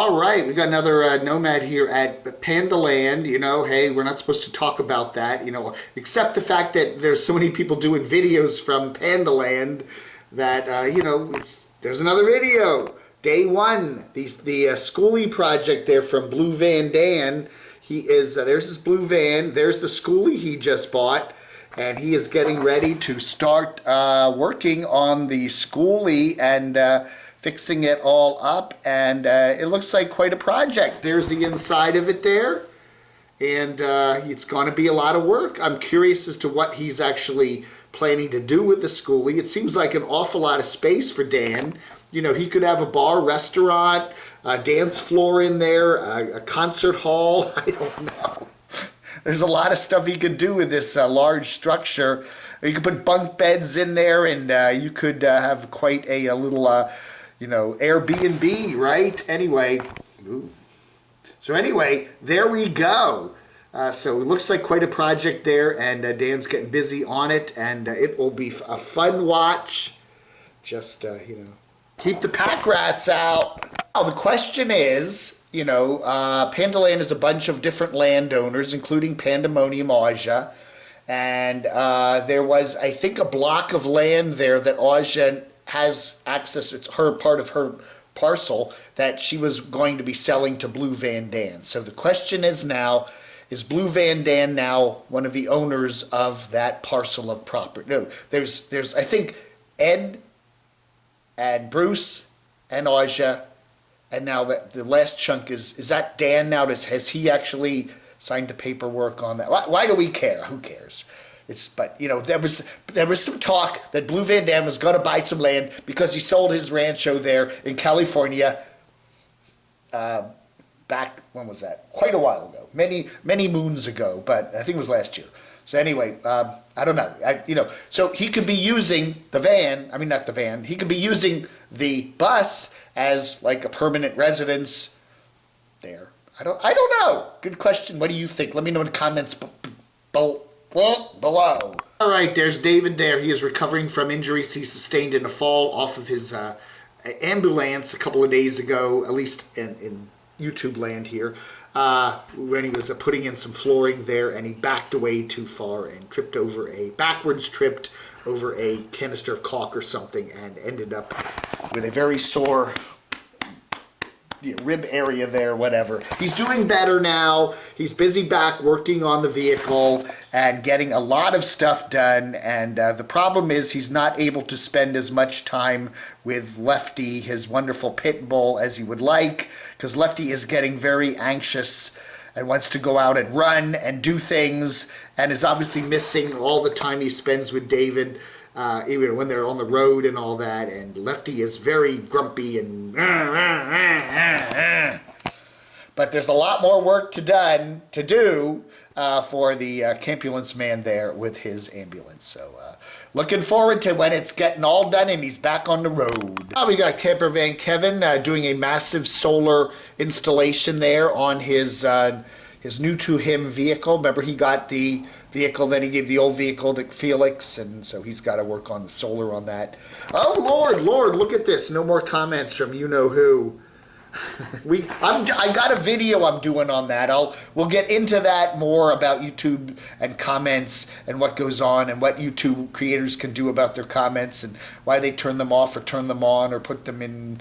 All right, we got another nomad here at Panda Land. You know, hey, we're not supposed to talk about that, you know, except the fact that there's so many people doing videos from Panda Land that, you know, there's another video. Day one, the Schoolie project there from Blue Van Dan. He is, there's his blue van, there's the Schoolie he just bought, and he is getting ready to start working on the Schoolie and fixing it all up, and it looks like quite a project. There's the inside of it there, and it's going to be a lot of work. I'm curious as to what he's actually planning to do with the Schoolie. It seems like an awful lot of space for Dan. You know, he could have a bar, restaurant, a dance floor in there, a concert hall. I don't know. There's a lot of stuff he can do with this large structure. You could put bunk beds in there, and you could have quite a little you know, Airbnb, right? Anyway, so anyway, there we go. So it looks like quite a project there, and Dan's getting busy on it, and it will be a fun watch. Just, you know, keep the pack rats out. Now, the question is, you know, Panda Land is a bunch of different landowners, including Pandemonium Aja, and there was, I think, a block of land there that Aja has access, it's her part of her parcel that she was going to be selling to Blue Van Dan. So the question is now, is Blue Van Dan now one of the owners of that parcel of property? No, there's I think Ed and Bruce and Aja, and now the last chunk is that Dan now? Has he actually signed the paperwork on that? Why do we care? Who cares? But you know, there was some talk that Blue Van Dan was going to buy some land because he sold his rancho there in California. Back, when was that? Quite a while ago, many moons ago, but I think it was last year. So anyway, I don't know. You know, so he could be using the van. I mean, not the van. He could be using the bus as like a permanent residence there. I don't know. Good question. What do you think? Let me know in the comments below. All right, there's David there. He is recovering from injuries he sustained in a fall off of his ambulance a couple of days ago, at least in YouTube land here, when he was putting in some flooring there, and he backed away too far and tripped over tripped over a canister of caulk or something, and ended up with a very sore rib area there, whatever. He's doing better now. He's busy back working on the vehicle and getting a lot of stuff done, and the problem is he's not able to spend as much time with Lefty, his wonderful pit bull, as he would like, because Lefty is getting very anxious and wants to go out and run and do things, and is obviously missing all the time he spends with David, even when they're on the road and all that, and Lefty is very grumpy and but there's a lot more work to do for the Campulance man there with his ambulance. So looking forward to when it's getting all done and he's back on the road. We got Camper Van Kevin doing a massive solar installation there on his new to him vehicle. Remember, he got the vehicle, then he gave the old vehicle to Felix, and so he's got to work on the solar on that. Oh Lord, look at this. No more comments from you know who. I got a video I'm doing on that. We'll get into that more about YouTube and comments and what goes on and what YouTube creators can do about their comments and why they turn them off or turn them on or put them in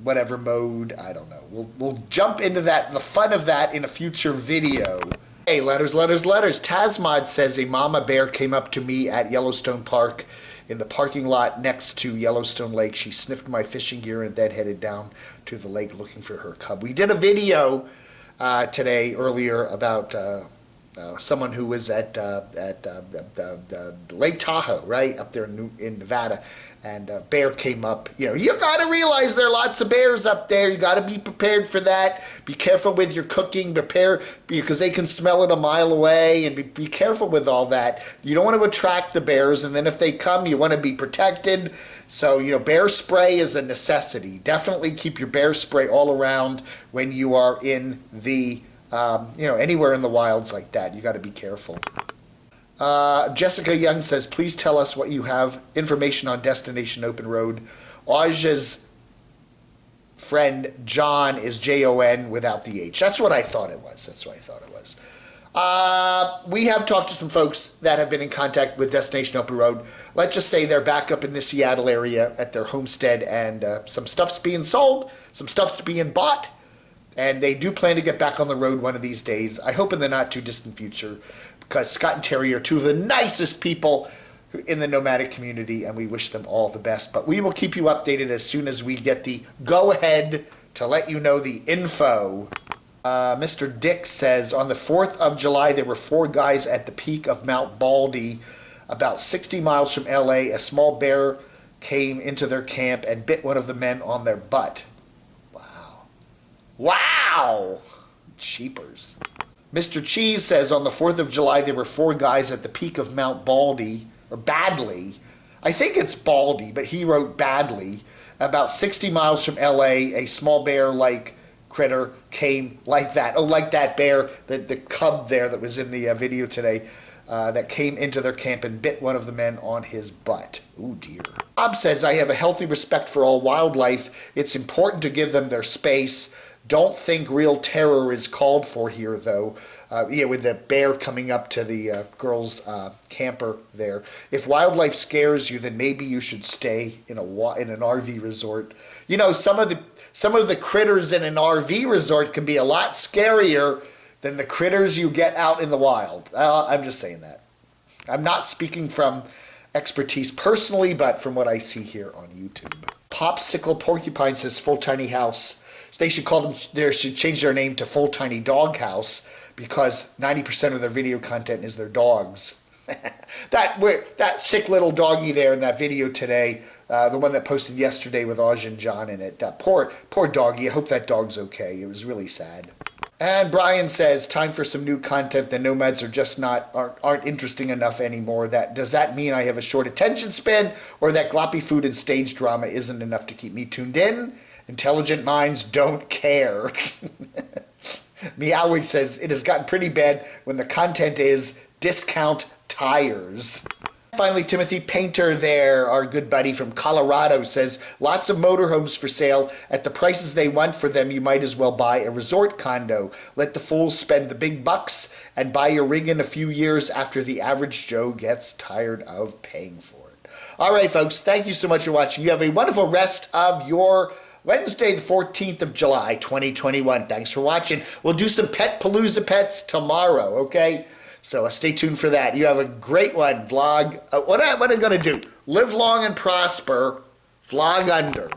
whatever mode. I don't know. We'll jump into that, the fun of that, in a future video. Hey, letters. Tasmod says a mama bear came up to me at Yellowstone Park in the parking lot next to Yellowstone Lake. She sniffed my fishing gear and then headed down to the lake looking for her cub. We did a video earlier about someone who was at Lake Tahoe, right up there in Nevada, and a bear came up. You know, you got to realize there are lots of bears up there. You got to be prepared for that. Be careful with your cooking. Prepare, because they can smell it a mile away, and be careful with all that. You don't want to attract the bears, and then if they come, you want to be protected. So, you know, bear spray is a necessity. Definitely keep your bear spray all around when you are in the you know, anywhere in the wilds like that. You got to be careful. Jessica Young says, please tell us what you have information on Destination Open Road. Aja's friend John is Jon without the H. That's what I thought it was. We have talked to some folks that have been in contact with Destination Open Road. Let's just say they're back up in the Seattle area at their homestead, and some stuff's being sold, some stuff's being bought, and they do plan to get back on the road one of these days. I hope in the not too distant future, because Scott and Terry are two of the nicest people in the nomadic community, and we wish them all the best. But we will keep you updated as soon as we get the go-ahead to let you know the info. Mr. Dick says, on the 4th of July, there were 4 guys at the peak of Mount Baldy, about 60 miles from LA. A small bear came into their camp and bit one of the men on their butt. Wow! Cheapers. Mr. Cheese says, on the 4th of July, there were 4 guys at the peak of Mount Baldy, or Badley. I think it's Baldy, but he wrote Badley. About 60 miles from LA, a small bear-like critter came like that. Oh, like that bear, the cub there that was in the video today, that came into their camp and bit one of the men on his butt. Oh dear. Bob says, I have a healthy respect for all wildlife. It's important to give them their space. Don't think real terror is called for here, though. With the bear coming up to the girl's camper there. If wildlife scares you, then maybe you should stay in an RV resort. You know, some of the critters in an RV resort can be a lot scarier than the critters you get out in the wild. I'm just saying that. I'm not speaking from expertise personally, but from what I see here on YouTube. Popsicle Porcupine says, Full Tiny House. They should change their name to Full Tiny Dog House, because 90% of their video content is their dogs. that sick little doggy there in that video today, the one that posted yesterday with Aj and John in it. Poor doggy. I hope that dog's okay. It was really sad. And Brian says, time for some new content. The nomads are just aren't interesting enough anymore. Does that mean I have a short attention span, or that gloppy food and stage drama isn't enough to keep me tuned in? Intelligent minds don't care. Meowage says, it has gotten pretty bad when the content is discount tires. Finally, Timothy Painter there, our good buddy from Colorado, says, lots of motorhomes for sale. At the prices they want for them, you might as well buy a resort condo. Let the fools spend the big bucks and buy your rig in a few years after the average Joe gets tired of paying for it. All right, folks, thank you so much for watching. You have a wonderful rest of your Wednesday, the 14th of July, 2021. Thanks for watching. We'll do some Pet Palooza pets tomorrow, okay? So stay tuned for that. You have a great one, vlog. What am I going to do? Live long and prosper, vlog under.